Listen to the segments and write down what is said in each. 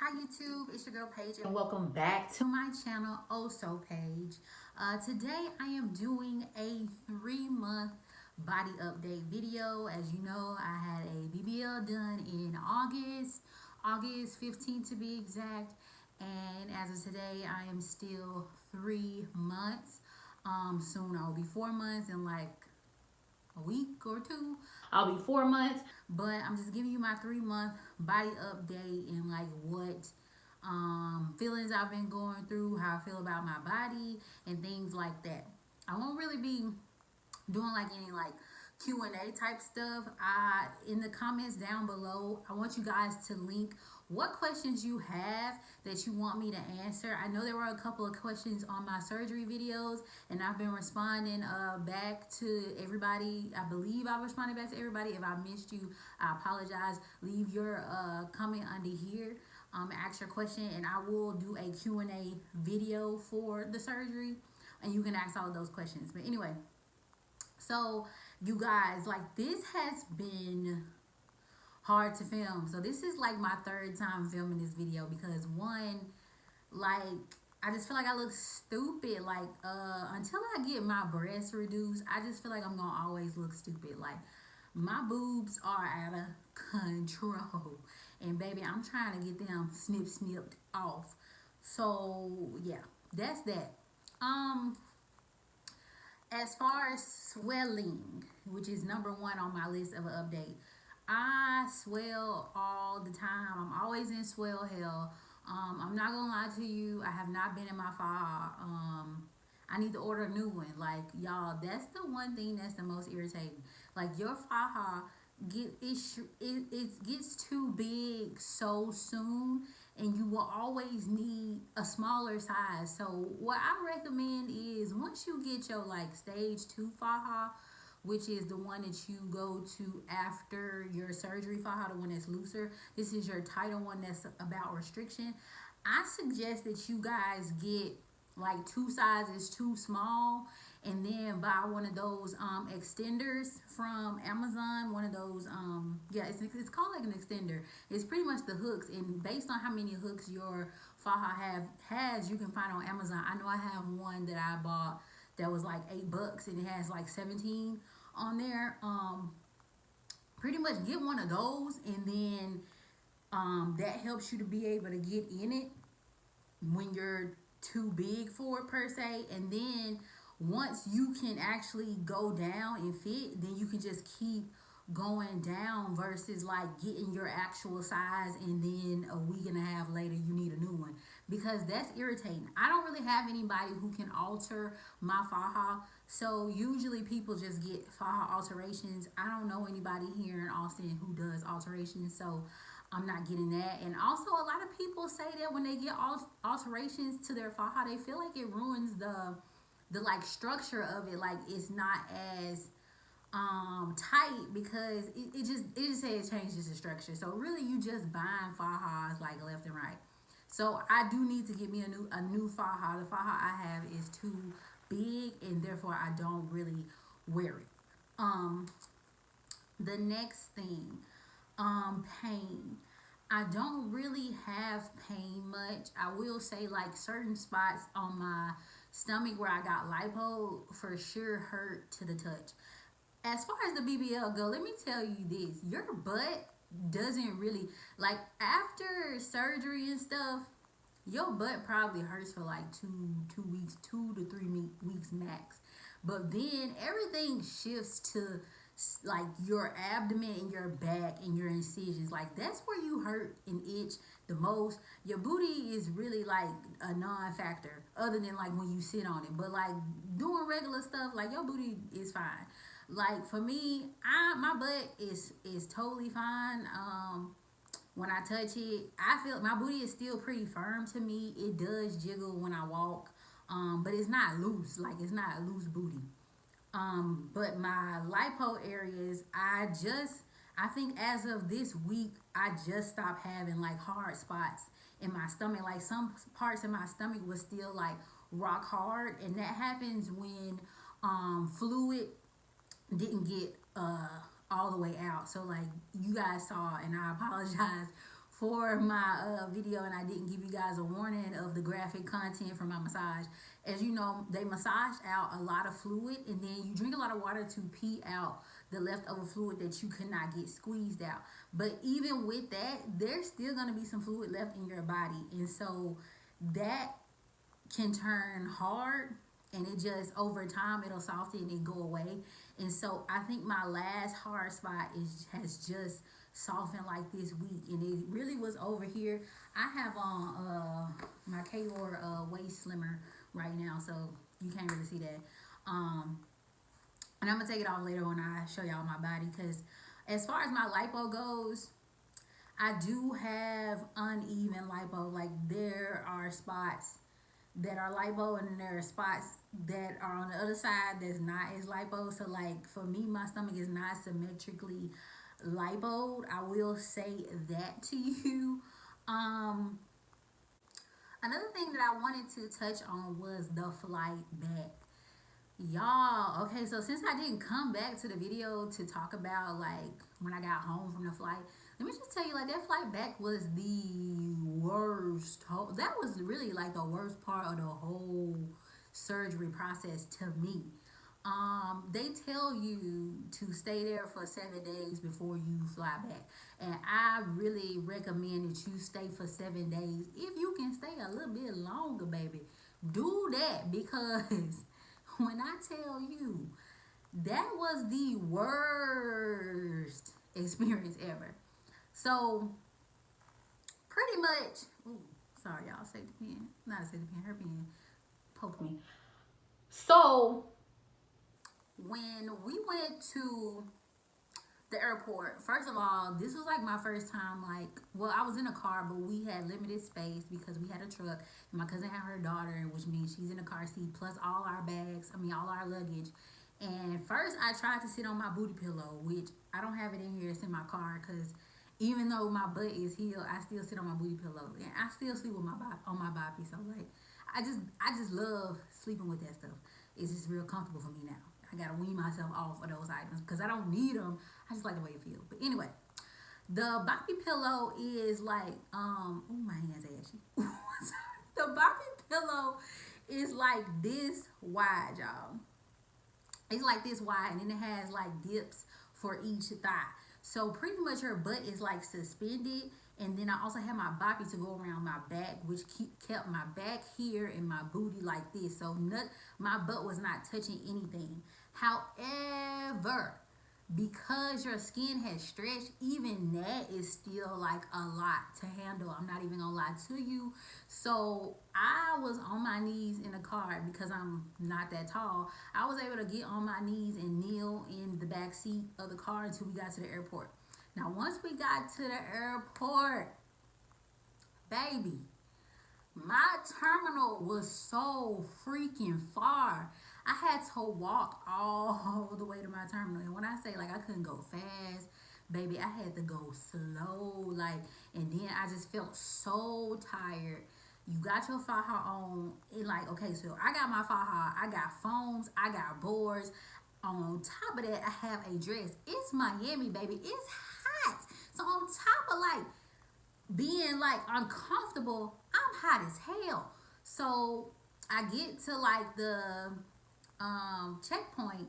Hi YouTube, it's your girl Paige and welcome back to my channel OhhSoPaige. Today I am doing a 3-month body update video. As you know, I had a BBL done in August 15th to be exact, and as of today I am still 3 months. Soon I'll be 4 months in like a week or two. I'll be 4 months, but I'm just giving you my 3-month body update and like what feelings I've been going through, how I feel about my body and things like that. I won't really be doing like any like Q&A type stuff. In the comments down below, I want you guys to link what questions you have that you want me to answer. I know there were a couple of questions on my surgery videos and I've been responding back to everybody. I believe I responded back to everybody. If I missed you, I apologize. Leave your comment under here. Ask your question and I will do a Q&A video for the surgery and you can ask all of those questions. But anyway, so you guys, like, this has been hard to film. So this is like my 3rd time filming this video because one, like, I just feel like I look stupid. Like, until I get my breasts reduced, I just feel like I'm gonna always look stupid. Like, my boobs are out of control. And baby, I'm trying to get them snipped off. So yeah, that's that. As far as swelling, which is number 1 on my list of an update, I swell all the time. I'm always in swell hell. I'm not gonna lie to you, I have not been in my faja. I need to order a new one. Like, y'all, that's the one thing that's the most irritating. Like, your faja it gets too big so soon and you will always need a smaller size. So what I recommend is once you get your like stage 2 faja, which is the one that you go to after your surgery faja, the one that's looser, this is your tighter one that's about restriction. I suggest that you guys get like 2 sizes too small and then buy one of those extenders from Amazon. One of those yeah, it's called like an extender. It's pretty much the hooks, and based on how many hooks your faja has, you can find on Amazon. I know I have one that I bought that was like $8 and it has like 17 on there. Pretty much get one of those, and then that helps you to be able to get in it when you're too big for it per se. And then once you can actually go down and fit, then you can just keep going down versus like getting your actual size and then a week and a half later you need a new one, because that's irritating. I don't really have anybody who can alter my faja, so usually people just get faja alterations. I don't know anybody here in Austin who does alterations, so I'm not getting that. And also, a lot of people say that when they get alterations to their faja, they feel like it ruins the like structure of it. Like, it's not as tight because it just says it changes the structure. So really, you just buying fajas like left and right. So I do need to get me a new faja. The faja I have is too big and therefore I don't really wear it. The next thing, pain. I don't really have pain much. I will say like certain spots on my stomach where I got lipo for sure hurt to the touch. As far as the BBL go, let me tell you this. Your butt doesn't really, like, after surgery and stuff, your butt probably hurts for like 2 weeks, 2 to 3 weeks max. But then everything shifts to like your abdomen and your back and your incisions. Like, that's where you hurt and itch the most. Your booty is really like a non-factor other than like when you sit on it. But like doing regular stuff, like, your booty is fine. Like, for me, my butt is totally fine. When I touch it, I feel my booty is still pretty firm to me. It does jiggle when I walk, but it's not loose. Like, it's not a loose booty. But my lipo areas, I think as of this week, I just stopped having like hard spots in my stomach. Like, some parts of my stomach was still like rock hard, and that happens when fluid didn't get all the way out. So like, you guys saw, and I apologize for my video, and I didn't give you guys a warning of the graphic content for my massage. As you know, they massage out a lot of fluid, and then you drink a lot of water to pee out the leftover fluid that you could not get squeezed out. But even with that, there's still going to be some fluid left in your body, and so that can turn hard, and it just over time it'll soften and go away. And so I think my last hard spot has just softened like this week, and it really was over here. I have on my Kayor waist slimmer right now, so you can't really see that. And I'm gonna take it off later when I show y'all my body, because as far as my lipo goes, I do have uneven lipo. Like, there are spots that are lipo, and then there are spots that are on the other side that's not as lipo. So like for me, my stomach is not symmetrically lipoed. I will say that to you. Another thing that I wanted to touch on was the flight back. Y'all, okay, so since I didn't come back to the video to talk about like when I got home from the flight, let me just tell you, like, that flight back was the worst. That was really like the worst part of the whole surgery process to me. They tell you to stay there for 7 days before you fly back, and I really recommend that you stay for 7 days. If you can stay a little bit longer, baby, do that, because when I tell you, that was the worst experience ever. So pretty much, ooh, sorry y'all, safety pin, not a safety pin, her pin poked me. So when we went to the airport, first of all, this was like my first time, like, well, I was in a car, but we had limited space because we had a truck, and my cousin had her daughter, which means she's in a car seat, plus all our bags, all our luggage. And first I tried to sit on my booty pillow, which I don't have it in here, it's in my car, because even though my butt is healed, I still sit on my booty pillow, and I still sleep with on my body. So like, I just love sleeping with that stuff. It's just real comfortable for me now. I gotta wean myself off of those items because I don't need them. I just like the way it feels. But anyway, the bobby pillow is like, oh, my hand's ashy. The bobby pillow is like this wide, y'all. It's like this wide, and then it has like dips for each thigh. So pretty much her butt is like suspended, and then I also have my bobby to go around my back, which kept my back here and my booty like this. So my butt was not touching anything. However, because your skin has stretched, even that is still like a lot to handle. I'm not even gonna lie to you. So I was on my knees in the car because I'm not that tall. I was able to get on my knees and kneel in the back seat of the car until we got to the airport. Now, once we got to the airport, baby, my terminal was so freaking far. I had to walk all the way to my terminal. And when I say, like, I couldn't go fast, baby, I had to go slow. Like, and then I just felt so tired. You got your faja on. And like, okay, so I got my faja. I got foams. I got boards. On top of that, I have a dress. It's Miami, baby. It's hot. So on top of, like, being, like, uncomfortable, I'm hot as hell. So I get to, like, the checkpoint,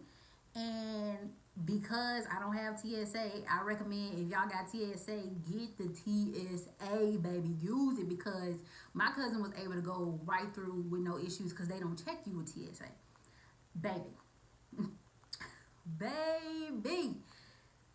and because I don't have TSA, I recommend, if y'all got TSA, get the TSA, baby. Use it, because my cousin was able to go right through with no issues because they don't check you with TSA. Baby. Baby.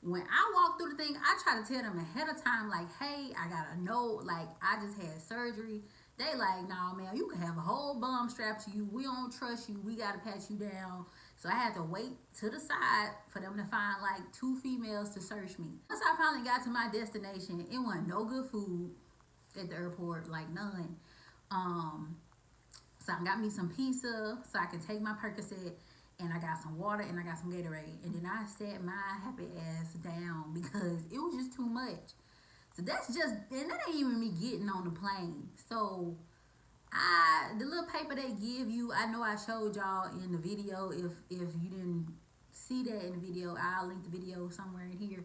When I walk through the thing, I try to tell them ahead of time, like, hey, I gotta know, like, I just had surgery. They like, nah, man, you can have a whole bomb strapped to you. We don't trust you. We gotta pat you down. So I had to wait to the side for them to find like 2 females to search me. Once I finally got to my destination, it wasn't no good food at the airport, like none. So I got me some pizza so I could take my Percocet, and I got some water, and I got some Gatorade. And then I sat my happy ass down because it was just too much. So that's just, and that ain't even me getting on the plane. So the little paper they give you, I know I showed y'all in the video. If you didn't see that in the video, I'll link the video somewhere in here.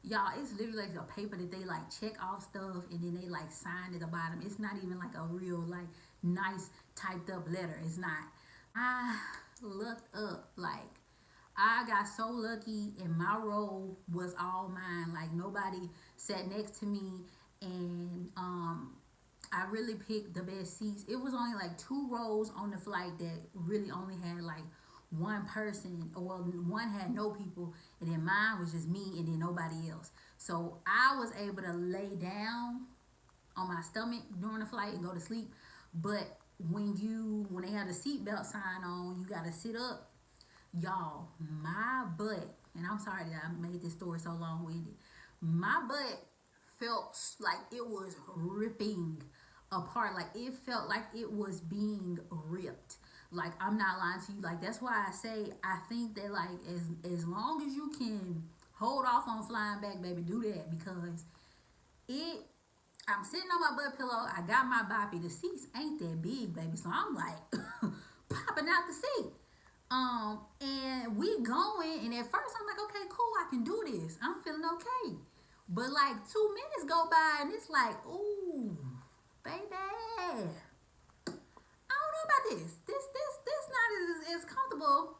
Y'all, it's literally like a paper that they like check off stuff and then they like sign at the bottom. It's not even like a real like nice typed up letter. It's not. I looked up, like, I got so lucky and my row was all mine. Like nobody sat next to me, and I really picked the best seats. It was only like 2 rows on the flight that really only had like one person, or well, one had no people, and then mine was just me and then nobody else. So I was able to lay down on my stomach during the flight and go to sleep. But when they have the seatbelt sign on, you gotta sit up. Y'all, my butt, and I'm sorry that I made this story so long-winded. My butt felt like it was ripping apart. Like it felt like it was being ripped. Like, I'm not lying to you. Like, that's why I say I think that like as long as you can hold off on flying back, baby, do that, because it I'm sitting on my butt pillow. I got my boppy. The seats ain't that big, baby. So I'm like popping out the seat. And we going, and at first I'm like, okay, cool, I can do this. I'm feeling okay. But like 2 minutes go by, and it's like, ooh, baby, I don't know about this. This not as comfortable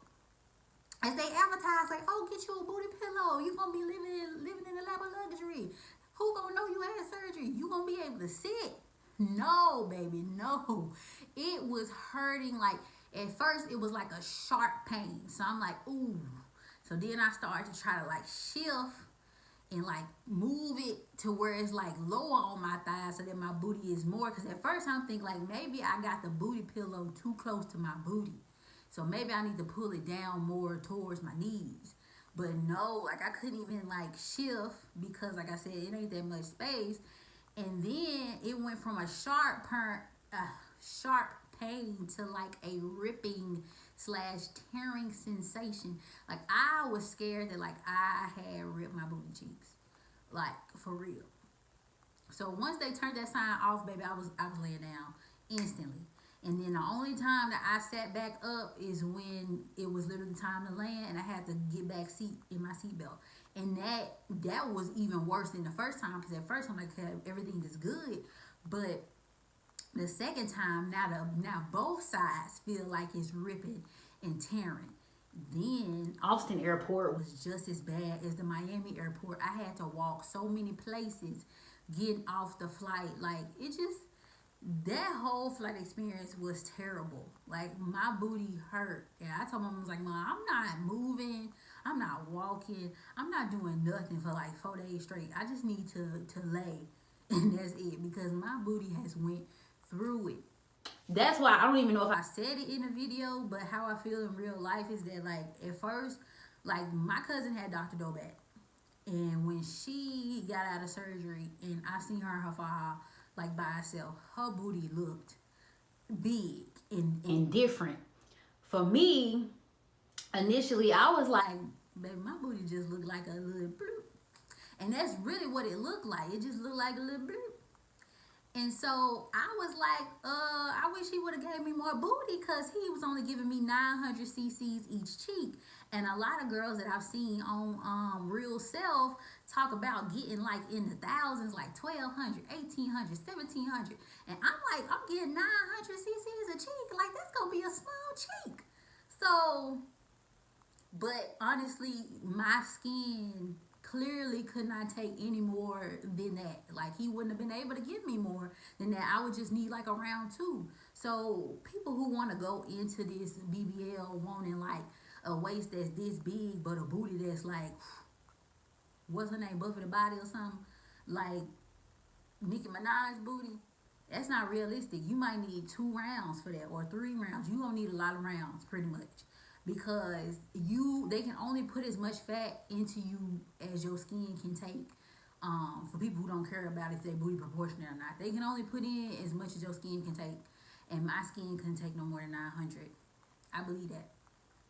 as they advertise. Like, oh, get you a booty pillow. You gonna be living in a lap of luxury. Who gonna know you had surgery? You gonna be able to sit? No, baby, no. It was hurting. Like, at first it was like a sharp pain. So I'm like, ooh. So then I started to try to like shift and like move it to where it's like lower on my thighs so that my booty is more. Because at first I'm thinking like maybe I got the booty pillow too close to my booty. So maybe I need to pull it down more towards my knees. But no, like I couldn't even like shift because like I said, it ain't that much space. And then it went from a sharp pain to like a ripping slash tearing sensation. Like I was scared that like I had ripped my booty cheeks, like for real. So once they turned that sign off, baby, I was laying down instantly. And then the only time that I sat back up is when it was literally time to land, and I had to get back in my seatbelt. And that was even worse than the first time, because at first I'm like, okay, everything is good, but the second time, now both sides feel like it's ripping and tearing. Then Austin Airport was just as bad as the Miami Airport. I had to walk so many places getting off the flight. Like it just that whole flight experience was terrible. Like my booty hurt. And I told my mom, I was like, Mom, I'm not moving. I'm not walking. I'm not doing nothing for like 4 days straight. I just need to lay. And that's it. Because my booty has went through it. That's why I don't even know if I said it in the video, but how I feel in real life is that like at first, like my cousin had Dr. Dobat. And when she got out of surgery and I seen her in her file, like by herself, her booty looked big and different. For me, initially I was like, baby, my booty just looked like a little bloop. And that's really what it looked like. It just looked like a little bloop. And so I was like, I wish he would have gave me more booty, because he was only giving me 900 cc's each cheek. And a lot of girls that I've seen on Real Self talk about getting like in the thousands, like 1,200, 1,800, 1,700. And I'm like, I'm getting 900 cc's a cheek. Like, that's going to be a small cheek. So, but honestly, my skin clearly could not take any more than that. Like, he wouldn't have been able to give me more than that. I would just need like a round 2. So people who want to go into this BBL wanting like a waist that's this big but a booty that's like, what's her name, Buffy the Body or something, like Nicki Minaj booty, that's not realistic. You might need 2 rounds for that, or 3 rounds. You don't need a lot of rounds, pretty much, because they can only put as much fat into you as your skin can take. For people who don't care about if their booty proportionate or not, they can only put in as much as your skin can take, and my skin couldn't take no more than 900. I believe that.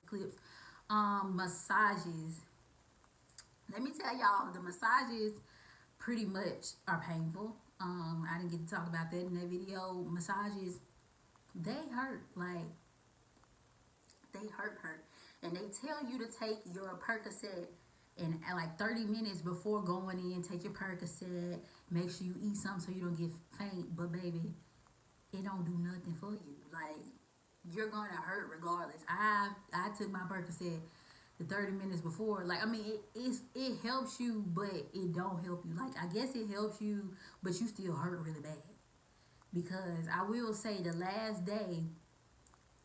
Clips. Massages. Let me tell y'all, the massages pretty much are painful. I didn't get to talk about that in that video. Massages, they hurt. Like, they hurt. And they tell you to take your Percocet And at like 30 minutes before going in, take your Percocet, make sure you eat something so you don't get faint. But baby, it don't do nothing for you. Like, you're gonna hurt regardless. I took my Percocet the 30 minutes before. Like, I mean, it helps you, but it don't help you. Like, I guess it helps you, but you still hurt really bad. Because I will say the last day,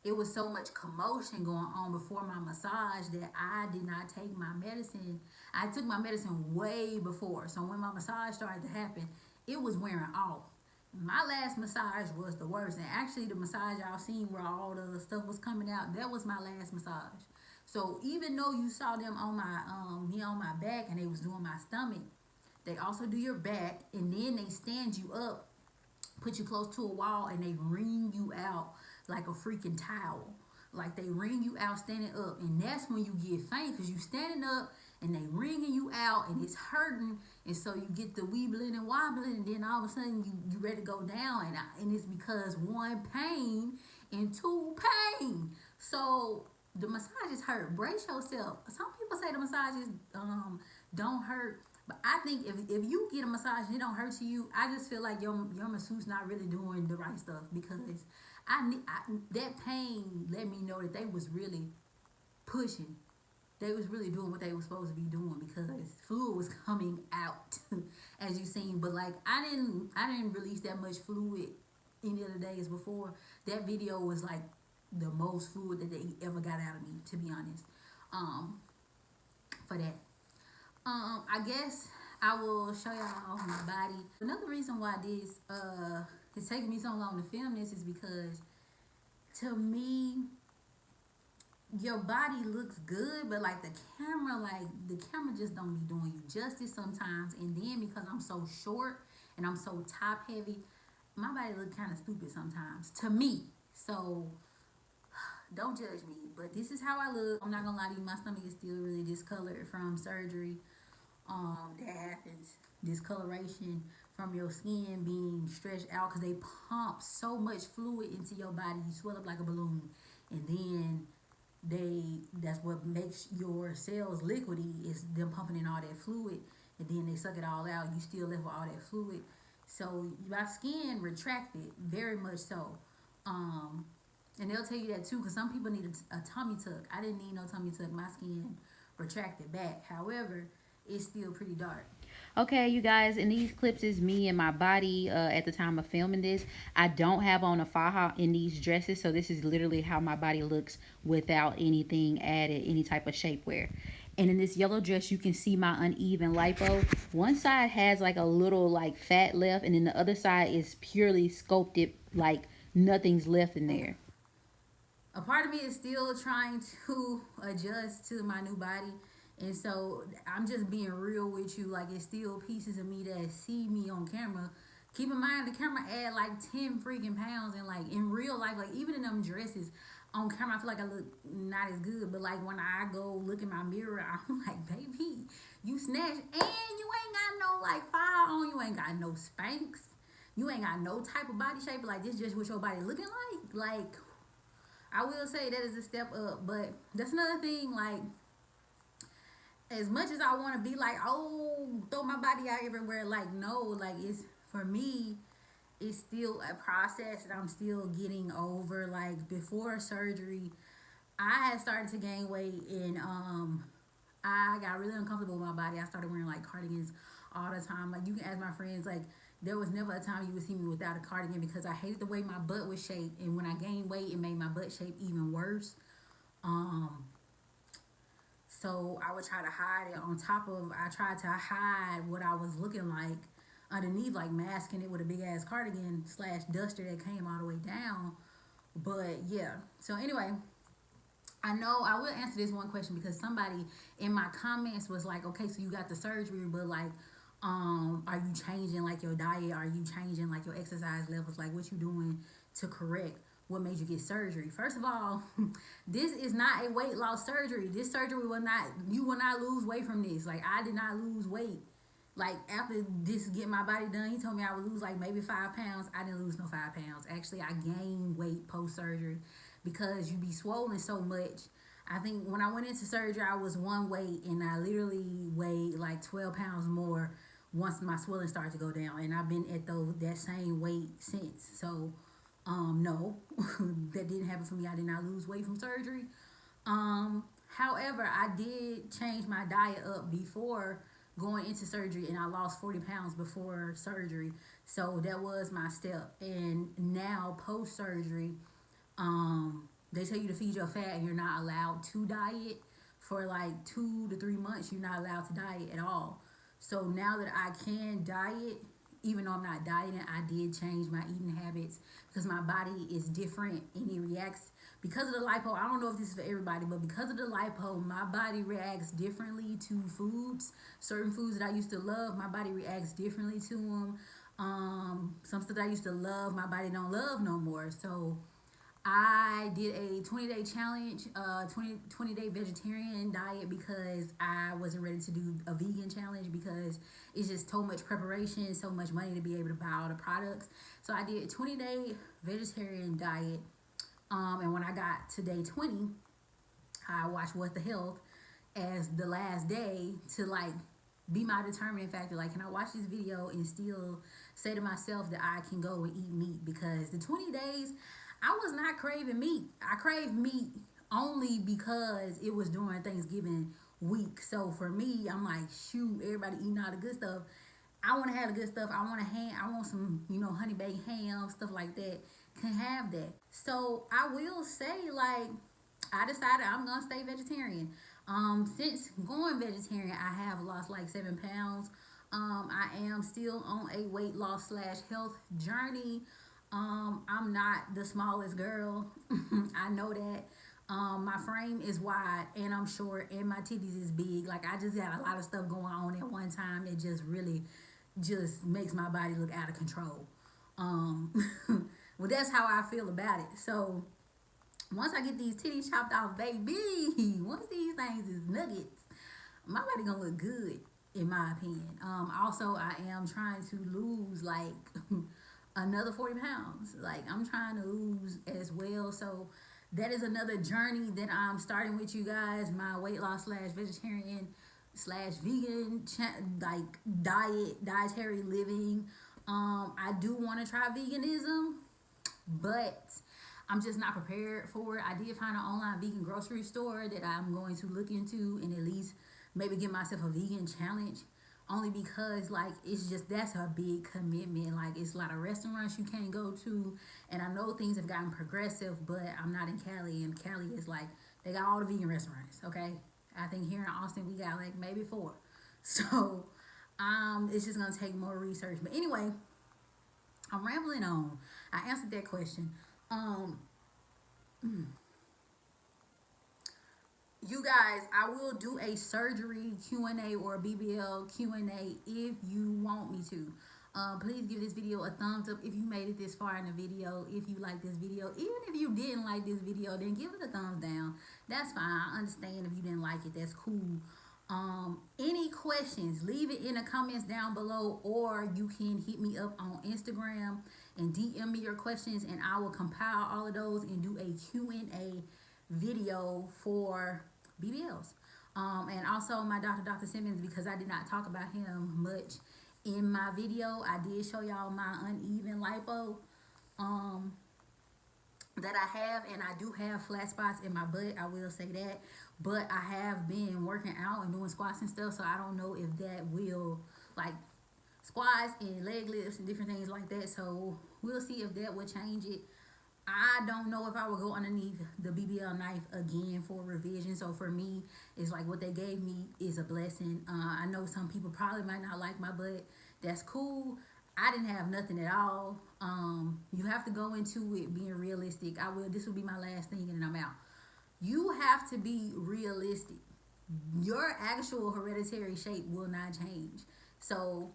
it was so much commotion going on before my massage that I did not take my medicine. I took my medicine way before. So when my massage started to happen, it was wearing off. My last massage was the worst. And actually the massage y'all seen where all the stuff was coming out, that was my last massage. So even though you saw them on my back and they was doing my stomach, they also do your back, and then they stand you up, put you close to a wall, and they wring you out like a freaking towel. Like, they wring you out standing up, and that's when you get faint, because you standing up and they wringing you out and it's hurting, and so you get the weebling and wobbling, and then all of a sudden you ready to go down, and it's because one, pain, and two, pain. So the massages hurt. Brace yourself. Some people say the massages don't hurt. But I think if you get a massage and it don't hurt to you, I just feel like your masseuse not really doing the right stuff, because that pain let me know that they was really pushing. They was really doing what they were supposed to be doing, because fluid was coming out as you seen. But like, I didn't release that much fluid any of the days before. That video was like the most fluid that they ever got out of me, to be honest. For that. I guess I will show y'all my body. Another reason why this it's taking me so long to film this is because, to me, your body looks good, but like the camera just don't be doing you justice sometimes. And then because I'm so short and I'm so top heavy, my body look kind of stupid sometimes to me. So don't judge me, but this is how I look. I'm not gonna lie to you, my stomach is still really discolored from surgery. That happens. Discoloration from your skin being stretched out, because they pump so much fluid into your body, you swell up like a balloon, and then that's what makes your cells liquidy, is them pumping in all that fluid, and then they suck it all out. You still left with all that fluid, so my skin retracted very much so. And they'll tell you that too, because some people need a tummy tuck. I didn't need no tummy tuck. My skin retracted back. However, it's still pretty dark. Okay, you guys, in these clips is me and my body at the time of filming this. I don't have on a faja in these dresses, so this is literally how my body looks without anything added, any type of shapewear. And in this yellow dress, you can see my uneven lipo. One side has like a little like fat left, and then the other side is purely sculpted, like nothing's left in there. A part of me is still trying to adjust to my new body. And so I'm just being real with you. Like, it's still pieces of me that see me on camera. Keep in mind, the camera add like 10 freaking pounds. And like in real life, like even in them dresses on camera, I feel like I look not as good. But like when I go look in my mirror, I'm like, baby, you snatched. And you ain't got no like fire on. You ain't got no Spanx. You ain't got no type of body shape. Like, this just what your body looking like. Like, I will say that is a step up. But that's another thing, like, as much as I want to be like, oh, throw my body out everywhere, like, no, like, it's, for me, it's still a process that I'm still getting over. Like, before surgery, I had started to gain weight, and I got really uncomfortable with my body. I started wearing like cardigans all the time. Like, you can ask my friends, like, there was never a time you would see me without a cardigan, because I hated the way my butt was shaped, and when I gained weight, it made my butt shape even worse. So I would try to hide it. On top of, I tried to hide what I was looking like underneath, like masking it with a big ass cardigan / duster that came all the way down. But yeah, so anyway, I know I will answer this one question, because somebody in my comments was like, okay, so you got the surgery, but like, are you changing like your diet? Are you changing like your exercise levels? Like, what you doing to correct what made you get surgery? First of all, this is not a weight loss surgery. This surgery will not, you will not lose weight from this. Like, I did not lose weight. Like, after this get my body done, he told me I would lose like maybe 5 pounds. I didn't lose no 5 pounds. Actually, I gained weight post-surgery, because you be swollen so much. I think when I went into surgery, I was one weight, and I literally weighed like 12 pounds more once my swelling started to go down. And I've been at that same weight since. So, no, that didn't happen for me. I did not lose weight from surgery. However, I did change my diet up before going into surgery, and I lost 40 pounds before surgery. So that was my step. And now, post surgery, they tell you to feed your fat, and you're not allowed to diet for like 2 to 3 months. You're not allowed to diet at all. So now that I can diet, even though I'm not dieting, I did change my eating habits because my body is different and it reacts because of the lipo. I don't know if this is for everybody, but because of the lipo, my body reacts differently to foods. Certain foods that I used to love, my body reacts differently to them. Some stuff that I used to love, my body don't love no more. So I did a 20-day challenge, 20-day vegetarian diet because I wasn't ready to do a vegan challenge because it's just so much preparation, so much money to be able to buy all the products. So I did a 20-day vegetarian diet. And when I got to day 20, I watched What the Health as the last day to like be my determining factor. Like, can I watch this video and still say to myself that I can go and eat meat? Because the 20 days, I was not craving meat. I craved meat only because it was during Thanksgiving week. So for me, I'm like, shoot, everybody eating all the good stuff. I want to have the good stuff. I want some, honey baked ham, stuff like that. Can have that. So I will say, like, I decided I'm gonna stay vegetarian. Since going vegetarian, I have lost like 7 pounds. I am still on a weight loss / health journey. I'm not the smallest girl. I know that. My frame is wide and I'm short and my titties is big. Like, I just got a lot of stuff going on at one time. It just really just makes my body look out of control. Well, that's how I feel about it. So once I get these titties chopped off, baby, once these things is nuggets, my body gonna look good, in my opinion. Also, I am trying to lose like another 40 pounds. Like, I'm trying to lose as well. So that is another journey that I'm starting with you guys. My weight loss / vegetarian / vegan like dietary living. I do want to try veganism, but I'm just not prepared for it. I did find an online vegan grocery store that I'm going to look into and at least maybe give myself a vegan challenge. Only because, like, it's just, that's a big commitment. Like, it's a lot of restaurants you can't go to. And I know things have gotten progressive, but I'm not in Cali. And Cali is like, they got all the vegan restaurants, okay? I think here in Austin, we got like maybe 4. So, it's just going to take more research. But anyway, I'm rambling on. I answered that question. You guys, I will do a surgery Q&A or a BBL Q&A if you want me to. Please give this video a thumbs up if you made it this far in the video. If you like this video, even if you didn't like this video, then give it a thumbs down. That's fine. I understand if you didn't like it. That's cool. Any questions, leave it in the comments down below, or you can hit me up on Instagram and DM me your questions, and I will compile all of those and do a Q&A video for BBLs. And also my Dr. Simmons, because I did not talk about him much in my video. I did show y'all my uneven lipo that I have, and I do have flat spots in my butt, I will say that. But I have been working out and doing squats and stuff, so I don't know if that will, like, squats and leg lifts and different things like that. So we'll see if that will change it. I don't know if I will go underneath the BBL knife again for revision. So for me, it's like what they gave me is a blessing. I know some people probably might not like my butt. That's cool. I didn't have nothing at all. You have to go into it being realistic. This will be my last thing and then I'm out. You have to be realistic. Your actual hereditary shape will not change. So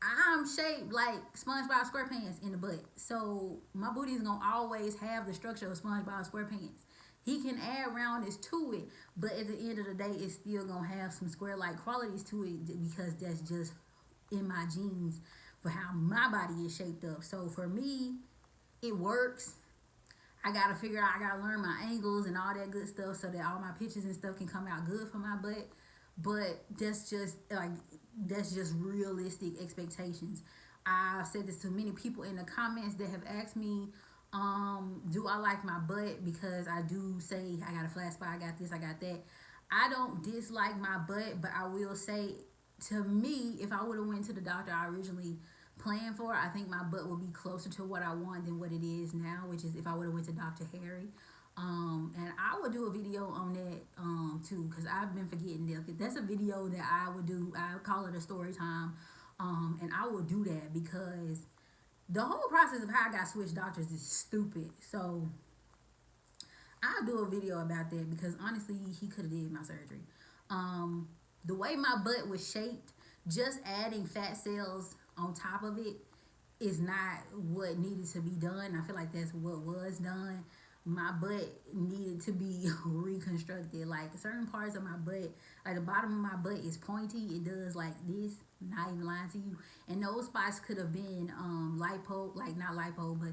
I'm shaped like SpongeBob SquarePants in the butt. So my booty is going to always have the structure of SpongeBob SquarePants. He can add roundness to it, but at the end of the day, it's still going to have some square-like qualities to it because that's just in my genes for how my body is shaped up. So for me, it works. I gotta figure out, I gotta learn my angles and all that good stuff so that all my pictures and stuff can come out good for my butt. But that's just realistic expectations. I've said this to many people in the comments that have asked me, do I like my butt? Because I do say I got a flat spot, I got this, I got that. I don't dislike my butt, but I will say, to me, if I would have went to the doctor I originally planned for, I think my butt would be closer to what I want than what it is now, which is if I would have went to Dr. Harry. And I would do a video on that too, because I've been forgetting that. That's a video that I would do. I would call it a story time. And I will do that because the whole process of how I got switched doctors is stupid. So I'll do a video about that because honestly, he could have did my surgery. The way my butt was shaped, just adding fat cells on top of it is not what needed to be done. I feel like that's what was done. My butt needed to be reconstructed. Like certain parts of my butt, like the bottom of my butt is pointy. It does like this, not even lying to you. And those spots could have been lipo, like not lipo, but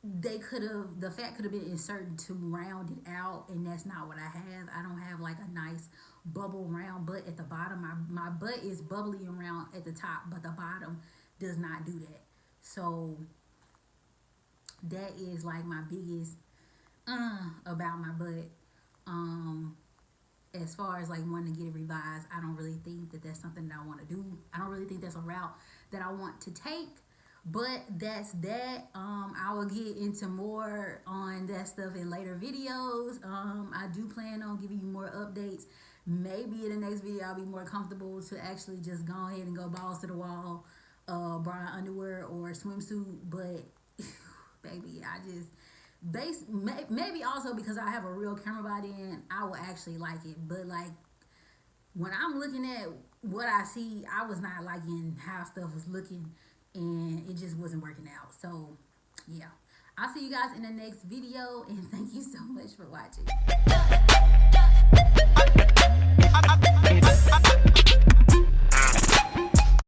the fat could have been inserted to round it out, and that's not what I have. I don't have like a nice bubble round butt at the bottom. My butt is bubbly and round at the top, but the bottom does not do that. So that is like my biggest about my butt. As far as like wanting to get it revised, I don't really think that that's something that I want to do. I don't really think that's a route that I want to take. But that's that. I will get into more on that stuff in later videos. I do plan on giving you more updates. Maybe in the next video I'll be more comfortable to actually just go ahead and go balls to the wall, bra underwear or swimsuit. But baby, I just maybe also because I have a real camera body and I will actually like it. But like when I'm looking at what I see, I was not liking how stuff was looking, and it just wasn't working out. So yeah, I'll see you guys in the next video, and thank you so much for watching.